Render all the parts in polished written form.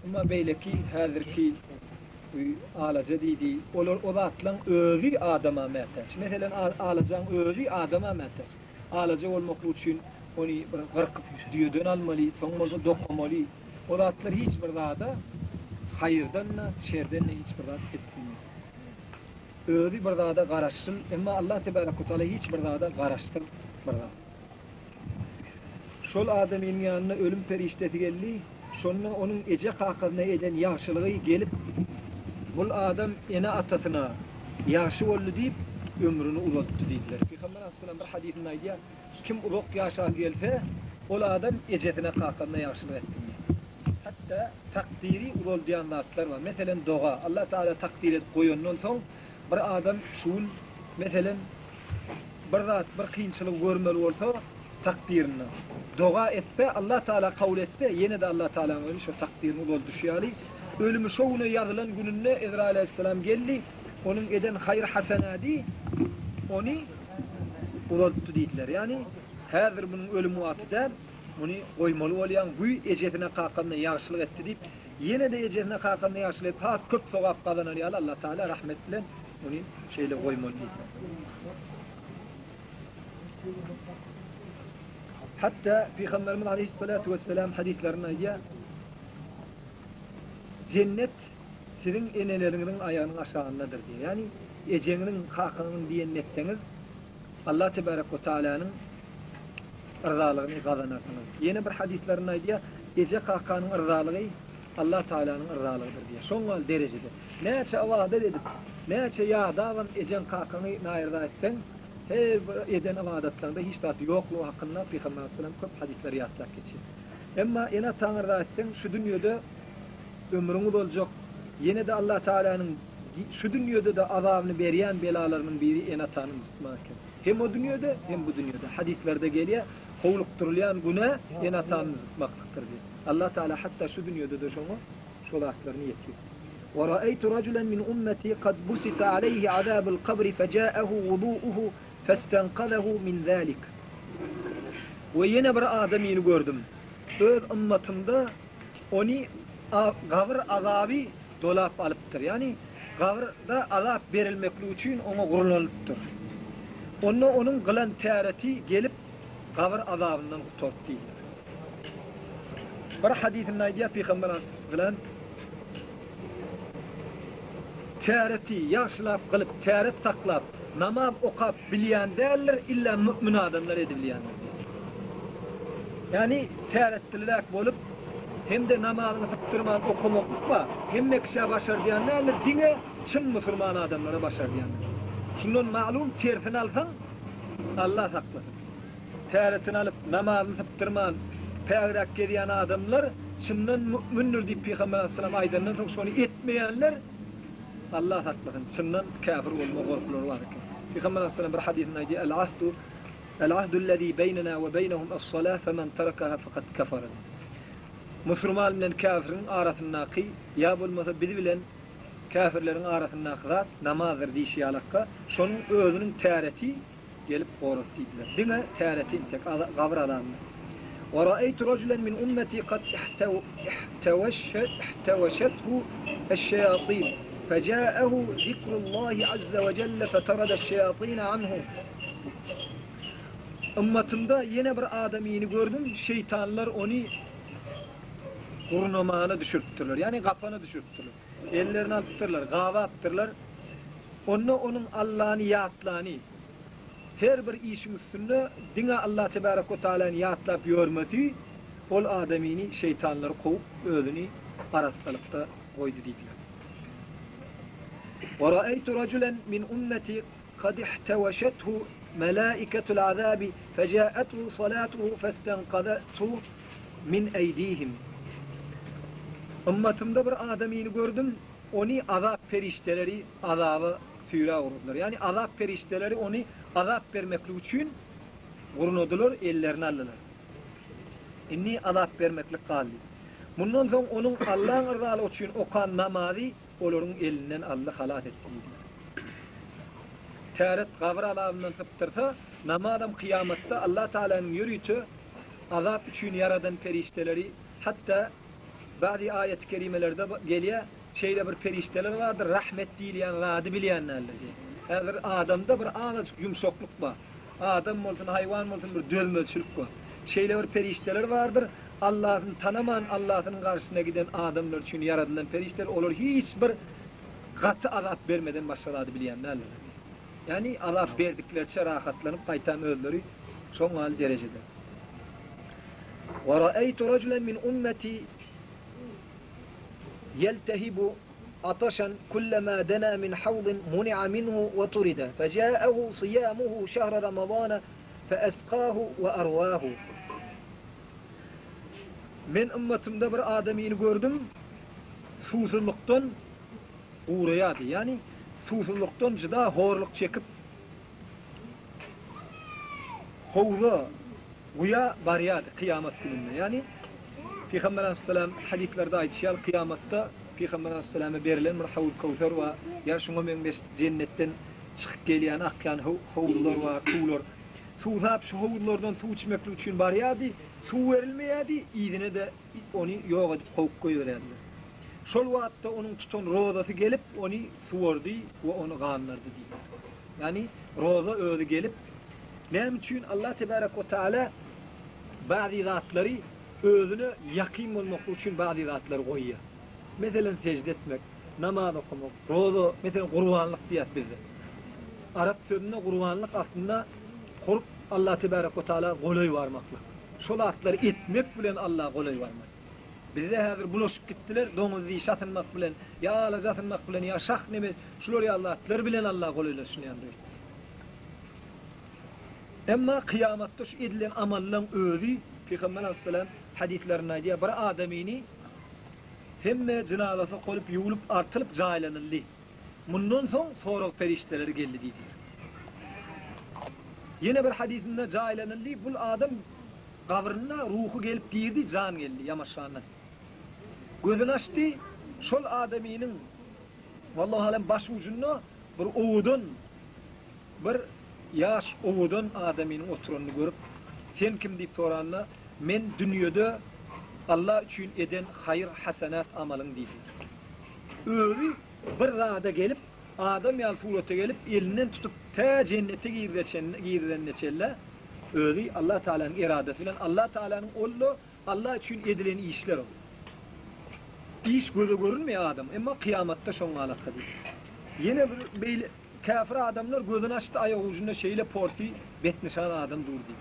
Ama beyleki hazırki alaca dedi, o zatlan özü adama mertec. Mesela alacan özü adama mertec. Alaca olmak için onu kırkıp düğüden almalı, sonmazı dokumalı. O zatlar hiçbir zada hayırdan da şerden de hiçbir zat etmiyor. Özü bir zada garaşsın, ama Allah Tebaraka ve Teala hiçbir zada garaştır bir zat. Şol adamın yanına ölüm perişteti geldi, sonra onun ece kalkına eden yaşılığı gelip, bul adam ene atasına yaşı oldu deyip ömrünü uzattı dediler. Peygamber Aleyhisselam bir hadisinde aydı, kim uzak yaşa gelse, o adam ecetine kalkına yaşılığı etti. Hatta takdiri uzol diyen zatlar var. Mesela doğa, Allah Teala takdir et koyundan son, bir adam şun, mesela bir zat, bir kıyınçılık görmeli olsa, takdirini doğa etse, Allah Teala kabul etse, yine de Allah Teala'nın şu takdirini uzol düşüyali. Ölümü şoğuna yazılan gününde Ezrail Aleyhisselam geldi, onun eden hayır hasenadi, onu uzolttu dediler. Yani, hazır bunun ölümü atıdan, bunu koymalı olayan bu ecetine kalkanına yaşlılık etti deyip, yine de ecetine kalkanına yaşlılık etti, ha köp sogap kazanan ya Allah Teala rahmetle onu şeyle koymalı deyip. Hatta Peygamberimiz Aleyhisselatü Vesselam hadislerine ya, cennet sizin enelerinizin ayağının aşağındadır diye. Yani eceğinin kalkanının diyen netteniz, Allah Tebaraka ve Teala'nın rızalığını kazanırsınız. Yeni bir hadislerine diye ece kalkanın rızalığı Allah Teala'nın rızalığıdır diye. Son derecede. Neçe avada edip, neçe ya davan ecen kalkanı nairda etsen, her eden avadetlerinde hiç tahtı yokluğu hakkında Peygamber Aleyhisselam köp hadisleri yatlak geçiyor. Ama ena tanrıda etsen şu dünyada ömrünüz olacak. Yine de Allah Teala'nın şu dünyada da azabını veriyen belalarının biri ena tanrımız. Hem o dünyada hem bu dünyada. Hadislerde geliyor. Kovlukturulayan günah ena tanrımız zıkmaklıktır diye. Allah Teala hatta şu dünyada da şu ayaklarını yetiyor. وَرَأَيْتُ رَجُلًا مِنْ أُمَّتِي قَدْ بُسِتَ عَلَيْهِ عَذَابُ الْقَبْرِ فَجَاءَهُ وُضُوءُهُ فَاسْتَنْقَذَهُ مِنْ ذَٰلِكَ. Ve yine bir adamını gördüm. Öz ümmetimde onu gavr azabı dolap alıptır. Yani gavrda azap verilmekli için ona gururlanıptır. Onun kılan teareti gelip gavr azabından kurtardı. Bir hadisinde diye Peygamber Aleyhisselam teareti yaşlap kılıp, tearet taklap, namaz okap bilen değerler illa mümin adamlar edebilenler. Yani tearetlilik olup hem de namazını tutturman okumak var, hem de kişiye başar diyenler dine çın Müslüman adamlara başar diyenler. Şunun malum terfini alsan Allah saklasın. Tearetini alıp namazını tutturman peyrak gediyen adamlar çınnan mümindir deyip Peygamber Aleyhisselam aydınlığı çok şunu etmeyenler Allah saklasın. Çınnan kafir olma korkuları var. Peygamber Aleyhisselam bir hadisinde diyor el-ahdu'llezî beynena ve beynehum es-salâh femen terekaha fakat kafara. Müslüman bilen kafirin arasındaki ya bulmasa bizi bilen kafirlerin arasındaki zat namazdır dişi alakka. Şunun özünün teareti gelip korup dediler. Dine teareti tek gavr adamı. وَرَأَيْتُ رَجُلًا مِنْ أُمَّتِي قَدْ احْتَوَشَتْهُ الشَّيَاطِينُ فَجَاءَهُ ذِكْرُ اللّٰهِ عَزَّ وَجَلَّ فَتَرَدَ الشَّيَاطِينَ عَنْهُ. Ümmetimde yine bir adamını gördüm, şeytanlar onu kurnamağına düşürttürler. Yani kafana düşürttürler. Ellerini attırlar, gava attırlar. Onun Allah'ını yaatlani. Her bir işin üstünde dine Allah Tebaraka ve Teala'nı yaatlap yorması, ol adamını şeytanlar kovup özünü arastalıkta koydu dediler. وَرَأَيْتُ رَجُلًا مِنْ أُمَّتِي قَدْ احْتَوَشَتْهُ مَلَائِكَةُ الْعَذَابِ فَجَاءَتْهُ صَلَاتُهُ فَاسْتَنْقَذَتْهُ مِنْ اَيْدِيهِمْ. Ümmetimde bir adamını gördüm, onu azap perişteleri azabı suyra vurdular. Yani azap perişteleri onu azap vermekli için vurnudular, ellerini aldılar. İnni azap vermeklik kaldı. Bundan sonra onun Allah'ın rızalı için okan namazı onların elinden Allah halat etti. Tearet gavr azabından tıptırsa, namazım kıyamette Allah Teala'nın yürütü azap için yaradan perişteleri hatta Bazı ayet-i kerimelerde geliyor, şeyde bir perişteler vardır, rahmet dileyen, radi bileyenlerle diye. Eğer adamda bir anacık yumuşakluk var. Adam olsun, hayvan olsun bir dölmölçülük var. Şeyle bir perişteler vardır, Allah'ın tanıman, Allah'ın karşısına giden adamlar için yaratılan perişteler olur. Hiçbir katı azap vermeden başarılı bileyenlerle. Yani azap verdiklerçe rahatlanıp kaytan öldürü son hal derecede. وَرَأَيْتُ رَجُلًا مِنْ أُمَّتِي يَلْتَهِبُ عطشا كلما دنا من حوض منع منه وطرد فجاءه صيامه شهر رمضان فأسقاه وأرواه. Men ümmetimde bir adamini gördüm, susuzluktan uğrayadı. Yani susuzluktan cıda horluk çekip hovza uya baryadı kıyamet gününde. Yani Peygamber Aleyhisselam hadislerde aytışal kıyamette Peygamber Aleyhisselam'a verilen bir havuz kavsar ve yarşuna menbeş cennetten çıkıp gelen akyan havuzlar var, sular. Suuzap şu havuzlardan su içmeklik için baryadı, su verilmeyedi, idine de onu yok edip kovuk koyuverdiler. Şol vaatta onun tutan rozası gelip onu suvardı ve onu kanlardı diyor. Yani roza öyle gelip nem için Allah Tebarek ve Teala bazı zatları özünü yakin olmak için bazı zatları koyuyor. Mesela secde etmek, namaz okumak, roza, mesela kurbanlık diyet bizde. Arap sözünde kurbanlık aslında korup Allah Tebarek ve Teala kolay varmakla. Şol atları etmek bilen Allah kolay varmak. Bizde hazır bulaşıp gittiler, domuzu satınmak bilen, ya ala satınmak bilen, ya şah neme, şular ya Allah atları bilen Allah kolaylaşsın yandı. Ama kıyamatta şu edilen amallan özü, Peygamber Aleyhisselam hadislerine diye bir adamini hemme cenazası koyup yuğulup artılıp cailanıldı. Bundan sonra perişteleri geldi dedi. Yine bir hadisinde cailanıldı, bu adam kabrına ruhu gelip girdi, can geldi yamaşağına. Gözünü açtı, şol adaminin vallahi alem baş ucunda bir oğudun, bir yaş oğudun adaminin oturanını görüp sen kim deyip soranla men dünyada Allah için eden hayır hasenat amalın deydiler. Öyle bir zada gelip adam yal surete gelip elinden tutup ta cennete girden neçelle öyle Allah Teala'nın iradesi filan Allah Teala'nın ollu Allah için edilen işler o. İş gözü görünmüyor adam ama kıyamatta şonla alakalı. Yine böyle kafir adamlar gözünü açtı ayak ucunda şeyle porti betnişan adam durdu.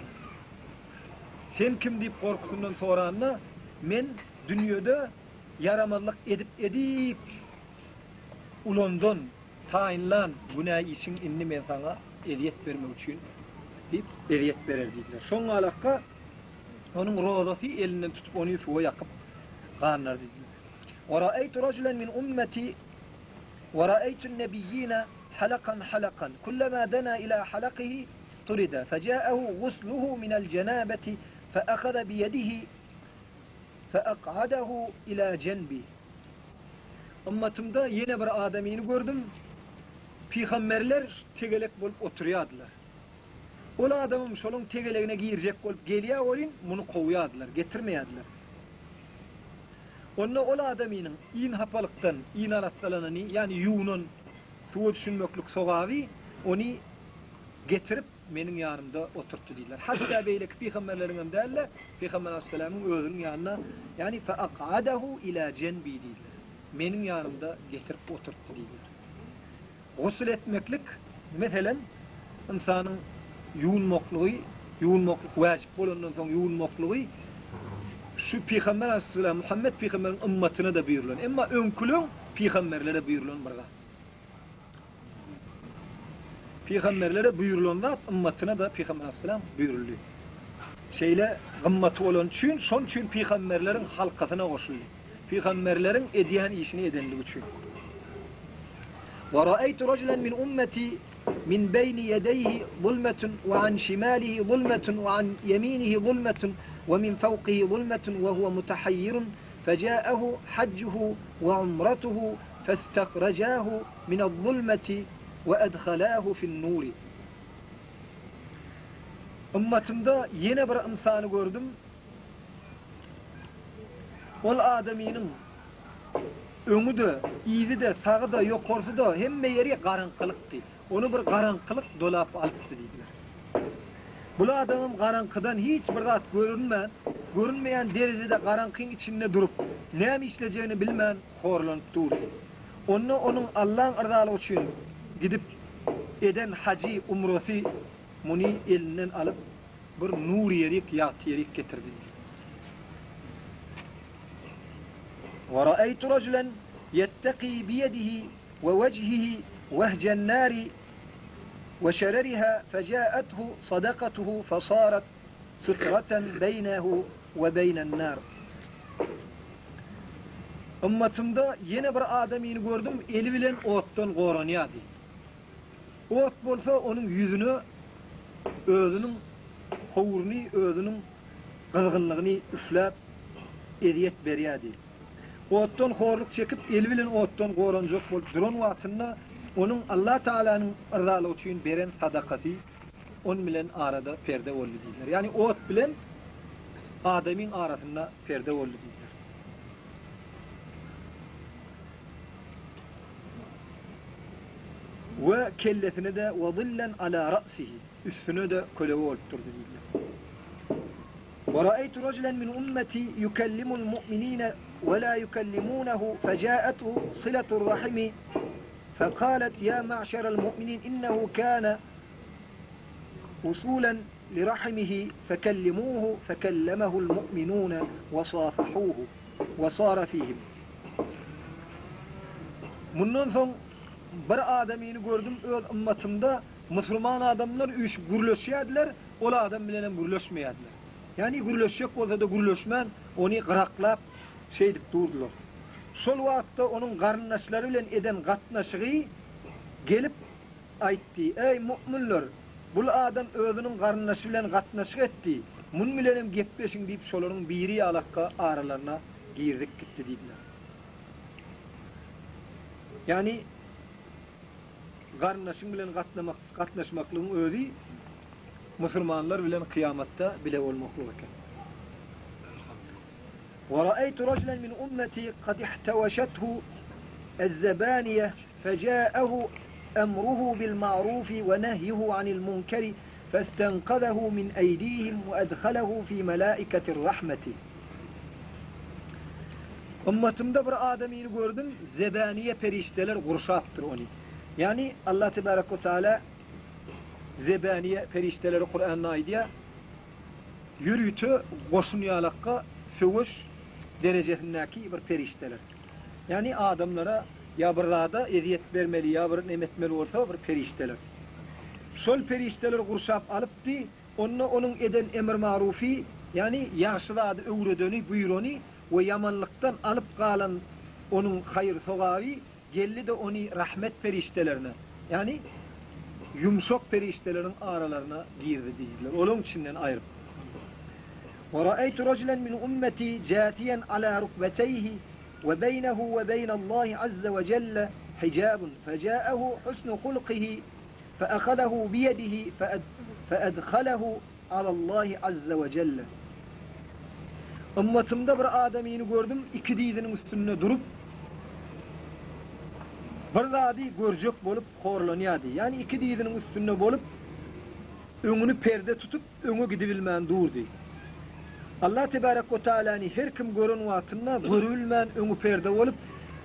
Sen kim deyip korkusundan soranla men dünyada yaramazlık edip ulandan tayinlan günah işin inni men sana eziyet vermek için deyip eziyet verer dediler. Şonla alaka onun rozası elinden tutup onu suya yakıp kanlar dediler. وَرَأَيْتُ رَجُلًا مِنْ أُمَّتِي وَرَأَيْتُ النَّبِيِّينَ حَلَقًا حَلَقًا كُلَّمَا دَنَا إِلَى حَلَقِهِ طُرِدَ فَجَاءَهُ غُسْلُهُ مِنَ الْجَنَابَةِ فَأَخَذَ بِيَدِهِ فَأَقْعَدَهُ إِلَى جَنْبِهِ. Ümmetimde yine bir adamini gördüm. Peygamberler tegelek bolup oturuyordular. O adamım şolun tegeleğine girecek bolup geliyor olin, bunu kovuyordular, getirmeyediler. Onunla o adamının in hapalıktan, in alatlarını yani yuğunun suya düşünmeklük soğağı onu getirip benim yanımda oturttu dediler. Hatta beyleki peygamberlerin derler, Peygamber Aleyhisselam'ın özünün yanına yani فَاَقْعَدَهُ اِلَى جَنْبِي dediler. Benim yanımda getirip oturttu dediler. Gusül etmeklik mesela insanın yuğunmokluk vacip bolundan sonra yuğunmokluğu şu Peygamber Aleyhisselam Muhammed Peygamber'in ümmetine de buyurulan ama önkülün Peygamberlere buyurulan burada. Peygamberlere buyurulan da ümmetine de Peygamber Aleyhisselam buyuruluyor. Şeyle gımmatı olan için son için Peygamberlerin halkasına koşuluyor. Peygamberlerin ediyen işini edenliği için. وَرَأَيْتُ رَجُلًا مِنْ أُمَّتِي مِنْ بَيْنِ يَدَيْهِ ظُلْمَةٌ وَعَنْ شِمَالِهِ ظُلْمَةٌ وَعَنْ يَمِينِهِ ظُلْمَةٌ ومن فوقه ظلمة وهو متحير فجاءه حجه وعمرته فاستخرجاه من الظلمة وأدخلاه في النور. Ümmetimde yine bir insanı gördüm. ol adamynyň öňü de, iýdi de, sagy da, ýokarsy da hemme ýeri garaňkylykdy. Onu bir garaňkylyk dolap alypdy diýdiler. Bu adamym garaňkydan hiç bir zat görünmeýän derejede garaňkyň içinde durup, näme işlejegini bilmän horlanyp durdy. Onuň Allahyň ırzalygy üçin gidip eden haji umrasy muny elinden alyp bir nur ýerik ýat ýerik getirdi. Wa ra'aytu rajulan yattaqi bi yadihi wa wajhihi wahja an-nar wa sharariha faja'athu sadaqatuhu fasarat sutratan baynahu wa bayna an-nar. Ummatymda ýene bir adamyny gördüm, eli bilen otdan goranýardy. Ot bolsa onuň ýüzüne özünün howurny, özünün gylgynlygyny üfläp ediyet berýärdi. Otdan horluk çekip eli bilen otdan goranjak bolup duran wagtynda onuň Allah Taalanyň ırzalygy üçin beren sadakasy on bilen arada perde boldy diýdiler. Ýani ot bilen adamyň arasynda perde boldy diýdiler. Ve kellesine de vadillen ala ra'sihi, üstüne de kölevi olup durdu diýdiler. Ve ra'aytu rajulan min ummeti yukellimul mu'minina ve la yukellimunahu feja'atuhu silatur rahimi faqalet ya ma'şeral mu'minin innehu kana usulan lirahimihi fekellimuhu fekellemehu'l mu'minuna ve safahuhu ve sara fihim. Bundan soň bir adamyny gördüm öz ümmetimde musulman adamlar üç gürleşýärdiler, ol adam bilen gürleşmeýärdiler. Yani gürleşjek bolsa da gürleşmän, onu gyraklap şeýdip durdular. Şol wagtda onuň garyndaşlary bilen eden gatnaşygy gelip aýtdy: "Ey mu'minler, bul adam özüniň garyndaşy bilen gatnaşyk etdi. Mun bilenem gepleşiň" diýip şolaryň biri alakka aralaryna girdik gitdi diýdiler. Yani garnaşyň bilen gatnaşmaklygyň özi musulmanlar bilen kıyamatda bile bolmaklyk eken. Wa ra'aytu rajulan min ummati qad ihtawashathu az-zabaniya faja'ahu amruhu bil ma'ruf wa nahyuhu 'anil munkari fastanqadhahu min aydihim wa adkhalahu fi malaikatir rahmeti. Ummatymda bir adamyny gördüm, zebaniye perişteler gurşapdyr onu. Yani Allah Tebarek ve Teala zebaniye perişteleri Kur'an'da aýdýar. Yürütü goşunýalakka söwüş derejesindäki bir perişteler. Yani adamlara ya bir rada eziyet bermeli ya bir nemetmeli bolsa bir perişteler. Şol perişteler gurşap alypdy, onuň eden emir marufi, yani ýaşy zady öwredeni, buýrany we yamanlykdan alyp galan onuň haýır sogawy geldi de onu rahmet periştelerine, yani yumşak periştelerin aralarına girdi diýdiler. Onun içinden aýryp. Wa ra'aytu rajulan min ummeti jatiyan ala rukbatayhi ve beynehu ve beynallahi azza ve celle hijabun feja'ahu husnu hulqihi feakhadahu bi yadihi feadkhalahu ala Allahi azza ve celle. Ummatymda bir adamyny gördüm, iki diýdiniň üstünde durup bir zady görjek bolup horlanýardy. Yani iki diýdiniň üstünde bolup öňüni perde tutup öňe gidibilmän durdy. Allah Tebarek ve Teala'ny her kim gören wagtynda görülmän öňü perde bolup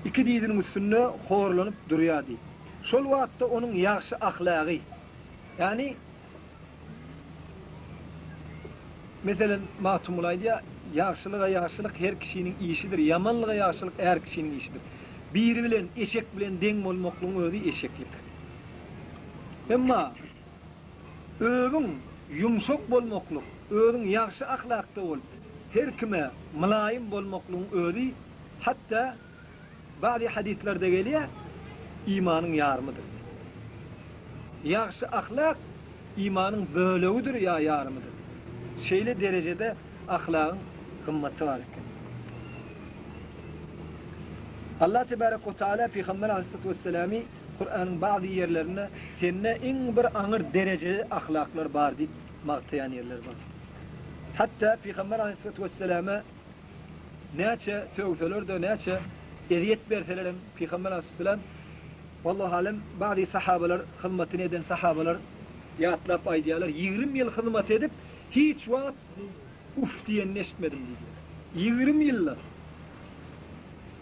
iki diýdiniň üstünde horlanyp durýardy. Şol wagtda onuň ýaşy ahlagy, yani meselen matumul aýdýa, ýaşylyk her kişiniň işidir, yamanlyga ýaşylyk her kişiniň işidir. Biri bilen eşek bilen deň bolmaklygyň özi eşeklik. Emma özüň yumşak bolmaklyk, özüň ýaşy ahlakda bolup her kime mylaýym bolmaklygyň özi hatta bazı hadislerde gelýär imanyň ýarmydyr. Ýaşy ahlak imanyň bölegidir ýa ýarmydyr. Şeýle derejede ahlakyň kymmaty bar eken. Allah Tebarek ve Teala Peygamber Aleyhissalatu vesselam'ı Kur'an'ın bazı yerlerine sende en bir aňyr derejeli ahlaklar bar diýip magtaýan yerler bar. Hatta Peygamber Aleyhissalatu vesselam'a näçe söwseler de näçe eziyet berseler Peygamber sallallahu vallahi alem bazı sahabeler hizmetini eden sahabeler yatlap aydiyalar 20 yıl hizmet edip hiç wagt uf diyen eşitmedim diýdiler. 20 yıllar.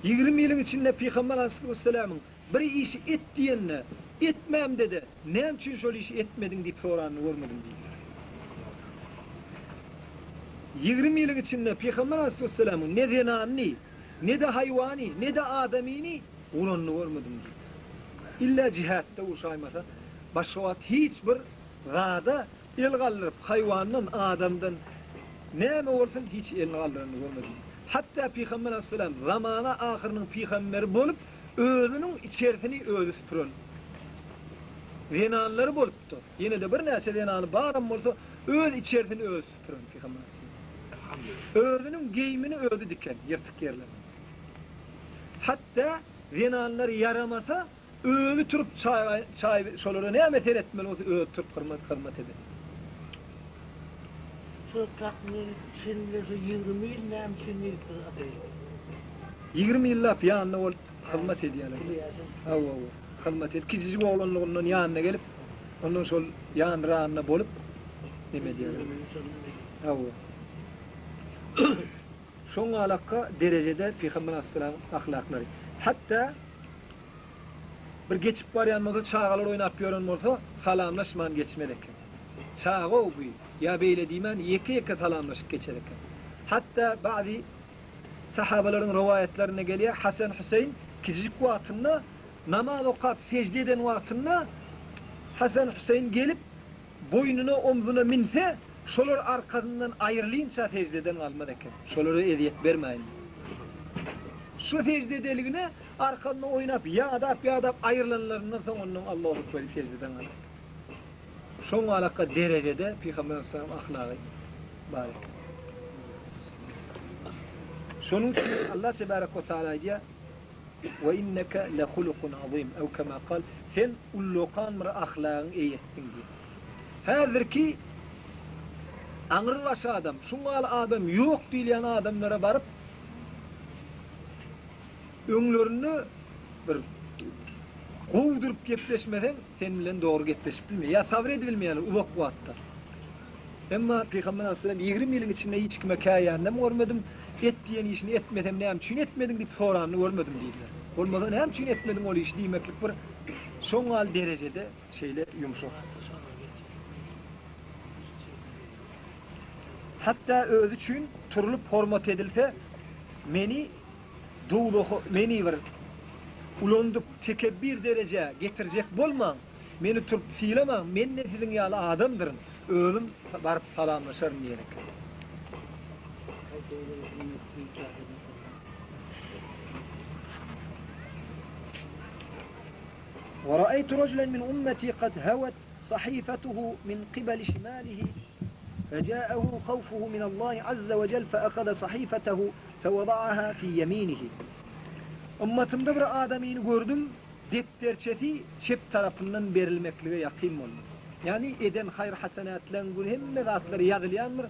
20 yılın içinde Peygamber Aleyhisselam'ın bir işi et diyenine etmem dedi. Ne için şöyle işi etmedin diye soranını görmedim diyorlar. 20 yılın içinde Peygamber Aleyhisselam'ın ne zenanni, ne de hayvani, ne de adamini uğranını görmedim diyor. İlla cihatta uğraşaymasa başka hiçbir gada el kaldırıp hayvandan, adamdan neme olsun hiç el kaldırını görmedim. Hatta Peygamber Aleyhisselam zamana ahirinin peygamberi bolup özünün içerisini özü süpürün. Zenanları bolupdu. Yine de bir näçe zenanı baram bolsa öz içerisini öz süpürün Peygamber Aleyhisselam. Özünün giyimini özü diken yırtık yerler. Hatta zenanları yaramasa özü turup çay şolara näme teretmeli olsa özü turup hırmat eder. Sokakın içinde 20 yıl nem şimdi 20 yıllar yanına ol hizmet ediyorlar. Awa. Hizmet et. Kiçicik oğlanlığından yanına gelip ondan sonra yan rağına bolup neme diyorlar. Awa. Şoňa alaka derecede Peygamber Aleyhisselam ahlakları. Hatta bir geçip barýan çağalar oynap ýören bolsa salamlaşman geçmelik. Çağı bu. Ya beýle diýmän ýeke salamlaşyp geçerek. Hatta bazı sahabelerin rivayetlerine geliyor. Hasan Hüseyin kiçik wagtynda namaz okap secde eden wagtynda Hasan Hüseyin gelip boynuna omzuna minse şolar arkasından ayrılınca secdeden almaz eken. Şolara eziyet bermeyin. Şu secdedeligine arkandan oynap yadap ayrılanlarından soň onun Allahu Ekber secdeden alır. Şoň alaka derecede Peygamber sallallahu aleyhi ve sellem ahlakı barik. Şonun için Allah tebarek ve teala diýär: "Ve inneke lehulukun azim." Ew kema qal, sen ulluqan bir ahlagyň eýetdiň diýär. Häzirki aňyrlaşy adam, şuňal adam ýok diýen adamlara baryp öňlerini bir gowdurup gepleşmeden sen bilen dogry gepleşip bilmeýär. Ya sabr edip bilmeýär uzak wagtda. Emma Peygamber Aleyhisselam 20 ýylyň içinde hiç kime käýände görmedim. Et diýen işini etmedem näme üçin etmedin diýip soranyny görmedim diýdiler. Bolmadan näme üçin etmedim ol işi diýmeklik bir şoňal derecede şeýle ýumşak. Hatta öz üçin turulup hormat edilse meni meni bir ulandıp tekebbir derece getirecek bolmaň. Meni turup fiýlemäň, men ne siziň ýaly adamdyryn. Özüm baryp salamlaşarym diýerek. ورأيت رجلا من أمتي قد هوت صحيفته من قبل شماله فجاءه خوفه من الله عز وجل فأخذ صحيفته فوضعها في يمينه. Ummatımda bir adamini gördüm, defterçesi çep tarafından berilmekliğe yakin oldu. Yani eden hayır hasenatlan gün hemme zatları yazılyanlar,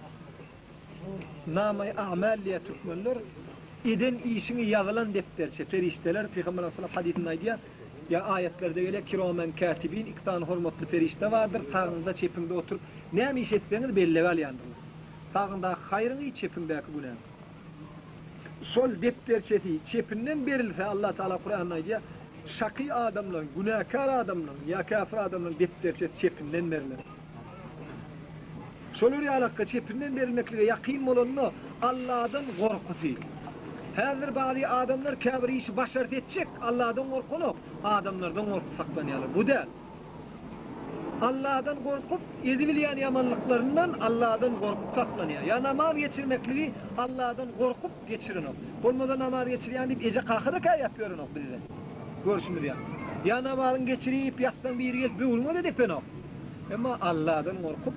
namay a'mal diye tutmanlar, eden işini yazılan defterçe, ferişteler, Peygamber Aleyhisselam hadisinde aydiya, ya ayetlerde öyle kiramen katibin, iki tane hormatlı ferişte vardır, tağında çepinde oturup, ne iş etseniz bellevel yandırlar. Tağında hayrını çepindeki bu ne? Sol defterçesi çepinden berilse Allah Teala Kur'an'da aydiya, şakî adamların, günahkar adamların, ya kafir adamların defterçesi çepinden verilir. Şolary alaka çepinden verilmekliğe yakin bolanny Allah'dan gorkusy. Häzir bazı adamlar käbir işi başart etjek, Allah'dan gorkuny, adamlardan gorkup saklanýarlar. Bu da Allah'dan gorkup edibilýän ýamanlyklaryndan Allah'dan gorkup saklanýar. Ya namaz geçirmekliği Allah'dan gorkup geçirenok. Bolmasa namaz geçirýän diýip eje kakıda käy ýapýaranok bizde. Görüşmür ya. Ya namazını geçirip yattan bir gelip bulmadı depenok. Ama Allah'dan gorkup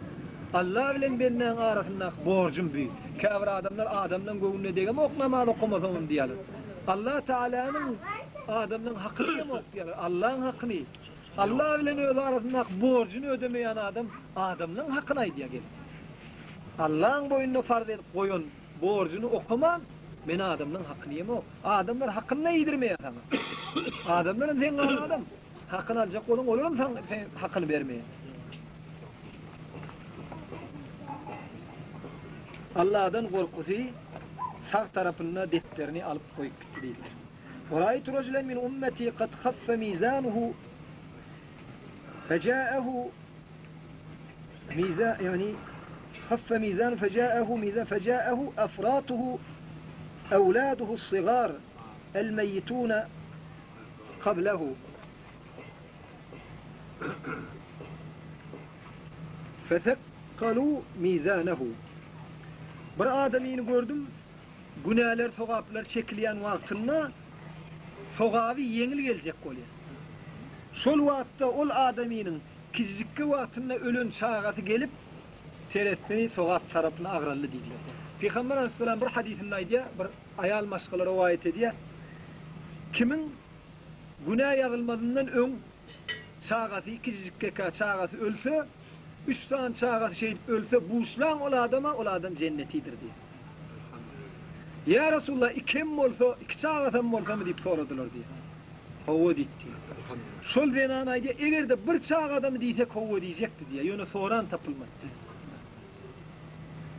Allah bilen benden arasında borcum büyük. Käbir adamlar adamdan göwünde degem ok namaz okumasam diýerler. Allah Teala'nın adamdan hakkını yok diýerler. Allah'ın hakkını. Allah bilen öz arasında borcunu ödemeyen adam adamdan hakkını diýer. Allah'ın boynuna farz edip koyun borcunu okuman Men adamның hakkını yeme o. Adamlar hakkını yedirmeye sana. Adamların sen adam. Hakkını alacak olun olurum sen hakkını vermeye. Allah'dan korkusu sağ tarafına defterini alıp koyup gitti. وَرَأَيْتُ رَجُلًا مِنْ أُمَّتِي قَدْ خَفَّ مِيزَانُهُ فَجَاءَهُ ميزان يعني خف ميزان فجاءه أفراته أولاده الصغار الميتون قبله فثقلوا ميزانه. Bir adamını gördüm, günahlar, sogaplar çekilyen vaktında sogavi yengil gelecek oluyor. Şol vakitte ol adamının kizikki vaktinde ölün çağatı gelip teretini sogap tarafına ağrallı dediler. Peygamber Aleyhisselam bir hadisindeydi, bir ayal maşgalı rivayet ediyor. Kimin günah yazılmadığından ön çağatı, kizikki çağatı ölse, 3 tane çağatı ölse, buğuşlan ol adam cennetidir diye. Ya Resulullah ikim olsa, 2 çağatım olsa mı deyip soradılar diye. Kovva ditti. Şol denanaydı, eğer de bir çağ adamı deyte kovva diyecekti diye. Yönü soran tapılmadı.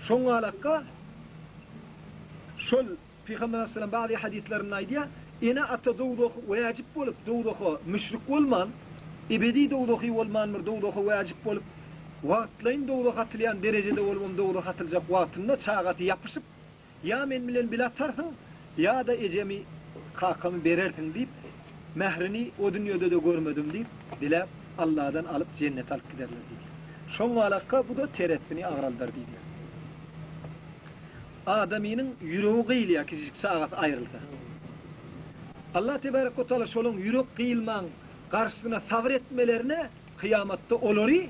Şon alakka, şol Peygamber Aleyhisselam bazı hadislerindeydi ya, ina ata doğduğu vacip olup, doğduğu müşrik olman, ebedi doğduğu olman, doğduğu vacip olup, vaktlayın doğduğu hatırlayan derecede olmam doğduğu hatırlayacak vaktinde çağatı yapışıp, ya men bilen bilatarsın, ya da ecemi kakamı berersin deyip, mehrini o dünyada da görmedim deyip, dile Allah'dan alıp cennet alıp giderler deyip. Şon alakka bu da teretini ağraldır deyip. Adamının yüreği gıyılıyor ki saat ayrıldı. Allah Tebarek ve Teala şolun yürek gıyılman karşısına sabretmelerine kıyamatta olori,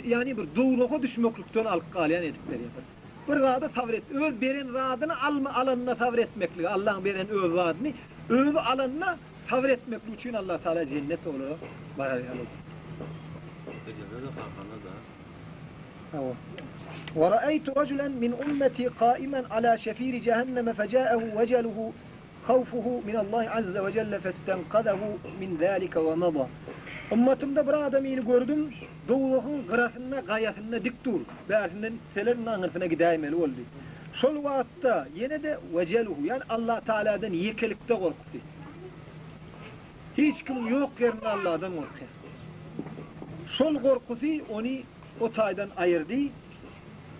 yani bir doğruluğa düşmeklükten alıp kalayan edipleri yapar. Bir rada sabret, öz beren radını alanına sabretmekli, Allah'ın beren öz radını, öz alanına sabretmekli için Allah Teala cennet olur. Bayağı olur. وَرَأَيْتُ رَجُلًا مِنْ أُمَّتِي قَائِمًا عَلَى شَفِيرِ جَهَنَّمَ فَجَاءَهُ وَجَلُهُ خَوْفُهُ مِنَ اللّٰهِ عَزَّ وَجَلَّ فَاسْتَنْقَذَهُ مِنْ ذَٰلِكَ وَمَضَى. Ümmetimde bir adamını gördüm, doğuluğun kırasına, gayasına dik dur. Bersinden selerin ağırtına gidayimeli oldu. Şol vaatta yine de veceluhu, yani Allah Teala'dan yekelikte korktu. Hiç kim yok yerine Allah'dan korkuyor. Şol korkusu onu o taydan ayırdı,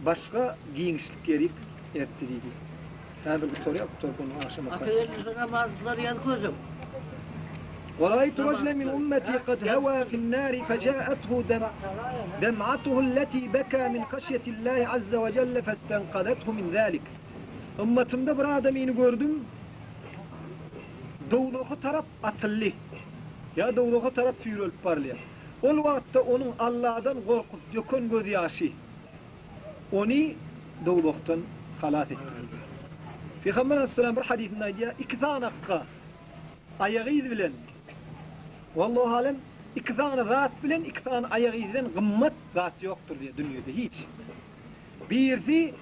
başka giyinişlik gerip etti dedi. Yani bir soruya bu sorunun akşama kadar. Affedersin namazlar yan gözüm. وَرَأَيْتُ رَجْلًا مِنْ أُمَّتِي قَدْ هَوَى فِي النَّارِ فَجَاءَتْهُ دَمْعَتُهُ الَّتِي بَكَى مِنْ خَشْيَةِ اللّٰهِ عَزَّ وَجَلَّ فَاسْتَنْقَذَتْهُ مِنْ ذَٰلِكَ. Ümmetimde bir adamını gördüm, doğuluğu taraf atıllı, ya doğuluğu taraf füyrölüp parlıyor. O vakitte onun Allah'dan korkup dökün göz yaşı, onu doğuluğundan halat etti. Peygamber Aleyhisselam bir hadisindeydi ya, 2 tane hakka, ayağıydı bilen, vallahi alem, 2 tane zat bilen, 2 tane ayağıydı bilen gımmet zat yoktur diye dünyada hiç. Birisi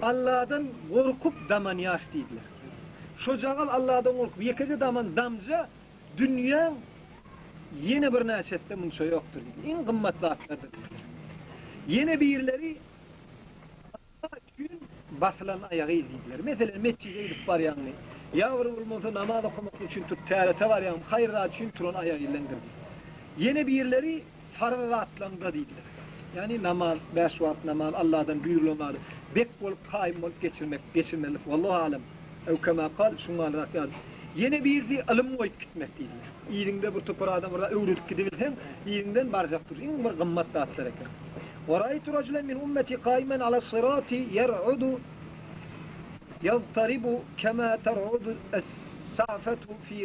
Allah'dan korkup daman yaş dediler. Şocağal Allah'dan korkup yekece daman damca, dünya yine bir neşette bunca yoktur dedi. En gımmet zatlardır. Yine birileri Allah için basılan ayağı dediler. Mesela mescide gidip var yani. Yavru olmasa namaz okumak için tut TRT var yani. Hayırlar için turan ayağı illendirdi. Yine birileri farz atlandı dediler. Yani namaz, 5 vakit namaz, Allah'dan buyurulanlar, bek olup kaim olup geçirmelik. Vallahi alem. Ev kema kal, şunu alarak yani. Yine bir de alım oyup gitmek dediler. İyiliğinde bir toprağdan burada öğrüdük gidebilsem, iyiliğinden barcak durur. İn bir gımmat dağıtlarak. وَرَأَيْتُ رَجُلًا مِنْ أُمَّتِ قَائِمًا عَلَى الصِّرَاطِ يَرْعُدُ يَضْطَرِبُ كَمَا تَرْعُدُ السَّعْفَةُ فِي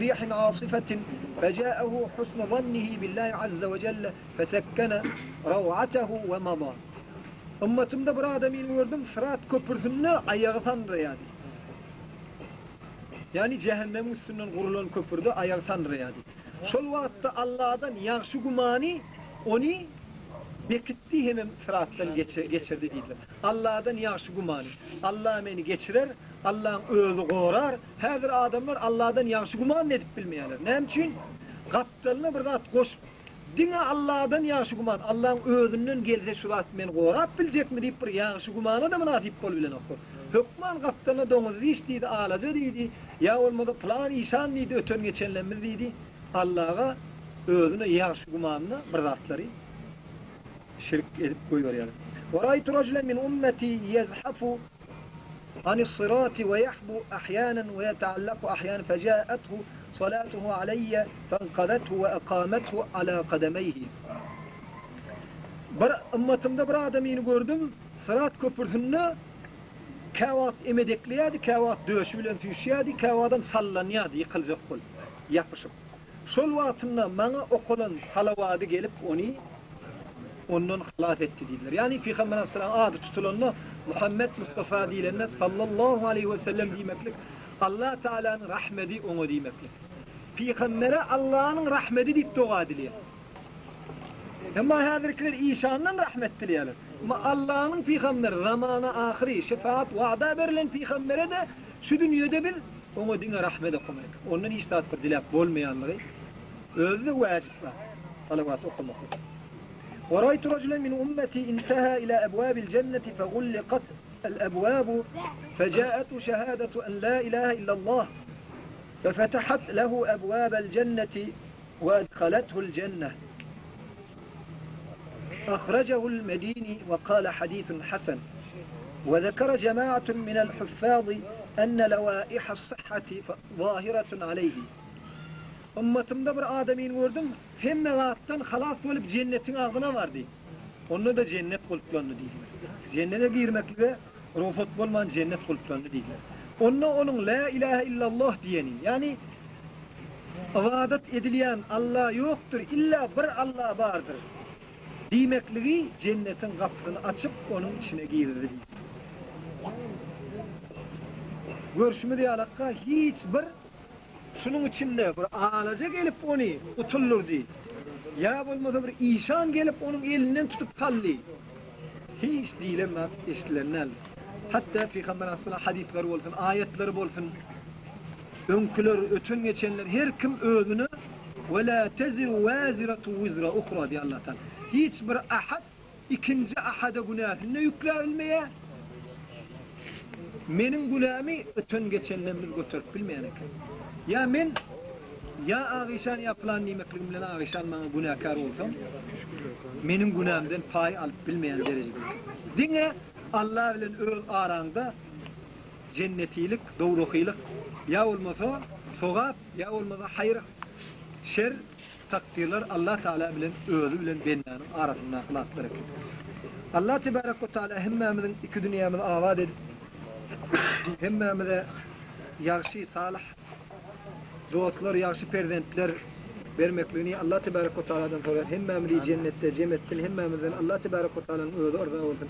رِيحٍ عَاصِفَةٍ فَجَاءَهُ حُسْنُ ظَنِّهِ بِاللّٰهِ عَزَّ وَجَلَّ فَسَكَّنَ رَوْعَتَهُ وَمَضَى. Ümmetimde bir adamını gördüm, Sırat köprüsünde ayağı sanrıyadı. Yani cehennem üstünden kurulan köprüde ayağı sanrıyadı. Şol vakitte Allah'dan yakşı gumani onu Bekitti hemen sırattan geçirdi dediler. Allah'dan yaşı gumanı. Allah beni geçirer, Allah'ın özü korar. Her adamlar Allah'dan yaşı guman edip bilmeyenler. Ne için? Kaptalına bir zat koş. Dine Allah'dan yaşı guman. Allah'ın özünden gelse şu zat beni korap bilecek mi deyip bir yaşı gumanı da mı deyip kol bilen okur. Hükman kaptalına donuzu istiydi, ağlaca deydi. Ya olmadı plan İsan deydi, ötön geçenlerimiz deydi. Allah'a özüne yaşı gumanına bir zatları şirk edip koyuyor yani. وَرَيْتُ رَجُلًا مِنْ أُمَّتِي يَزْحَفُ عَنِ الصِّرَاطِ وَيَحْبُ أَحْيَانًا وَيَتَعَلَّقُ أَحْيَانًا فَجَاءَتْهُ صَلَاتُهُ عَلَيَّ فَانْقَذَتْهُ وَأَقَامَتْهُ عَلَى قَدَمَيْهِ. Bir ümmetimde bir adamını gördüm, sırat köprüsünde kavat emedekliydi, kavat döşü bilen tüşüydi, kavadan sallanıyordu, yıkılacak kol, yapışıp. Şol vaatında bana okulan salavadı gelip onu ondan halat etti dediler. Yani Peygamber Aleyhisselam adı tutulanla Muhammed Mustafa diyenler sallallahu aleyhi ve sellem demeklik. Allah Teala'nın rahmeti onu demeklik. Peygamber'e Allah'ın rahmeti deyip dua diliyor. Ama hazırkiler İsa'nın rahmet diliyorlar. Ama Allah'ın Peygamber zamana ahiri şefaat vaada verilen Peygamber'e de şu dünyada bil onu dine rahmet okumak. Onun istaat dilap olmayanları özü vacip var. Salavat okumak. وَرَيْتُ رَجُلًا مِنْ أُمَّتِي انْتَهَى إِلَى أَبْوَابِ الْجَنَّةِ فَغُلِّقَتْ الْأَبْوَابُ فَجَاءَتْ شَهَادَةُ أَنْ لَا إِلَهَ إِلَّا اللَّهِ فَفَتَحَتْ لَهُ أَبْوَابَ الْجَنَّةِ وَأَدْخَلَتْهُ الْجَنَّةِ أخرجه المديني وقال حديث حسن. وذكر جماعة من الحفاظ أن لوائح الصحة ظاهرة عليه. Ümmetimde bir adamın gördüm, hem mevattan halas olup cennetin ağzına vardı. Onu da cennet kulplanı değiller. Cennete girmekle ve rufat bulman cennet kulplanı değiller. Onun la ilahe illallah diyeni, yani ibadet edilen Allah yoktur, illa bir Allah vardır demekliği cennetin kapısını açıp onun içine girdi. Görüşümü diye alaka hiçbir şunun içinde bir ağlaca gelip onu utullurdu. Ya bulmadı bir İsan gelip onun elinden tutup kaldı. Hiç dilemek işlerinden. Hatta Peygamber Aleyhisselam hadisleri olsun, ayetleri olsun, önküler, ötün geçenler, her kim özünü وَلَا تَزِرُ وَازِرَةُ وِزْرَ اُخْرَى diye Allah'tan. Hiçbir ahad ikinci ahada günahını yüklerilmeye, benim günahımı ötün geçenlerimiz götürüp bilmeyene. Ya men, ya ağışan yapılan nimekliğimle ağışan bana günahkar olsam, benim günahımdan pay alıp bilmeyen derecede. Dine Allah ile öz aranda cennetilik, doğrulukilik, ya olmasa sogap, ya olmasa hayır, şer takdirler Allah Teala bilen özü bilen bendanın arasında kılatları. Allah Tebarek ve Teala hemmemizin iki dünyamızı avad edip hemmemize yaxşı salih dostlar, yaxşı perzentler vermekliğini Allah Tebarek ve Teala'dan sorar. Hemmemizi cennette cem etsin. Hemmemizden Allah Tebarek ve Teala'nın özü orada olsun.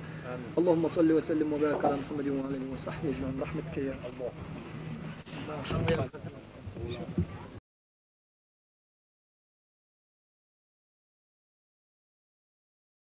Allahümme salli ve sellim ve barik ala Muhammedin ve aleyhi ve sahbihi ecmaîn. Rahmetke ya Allah.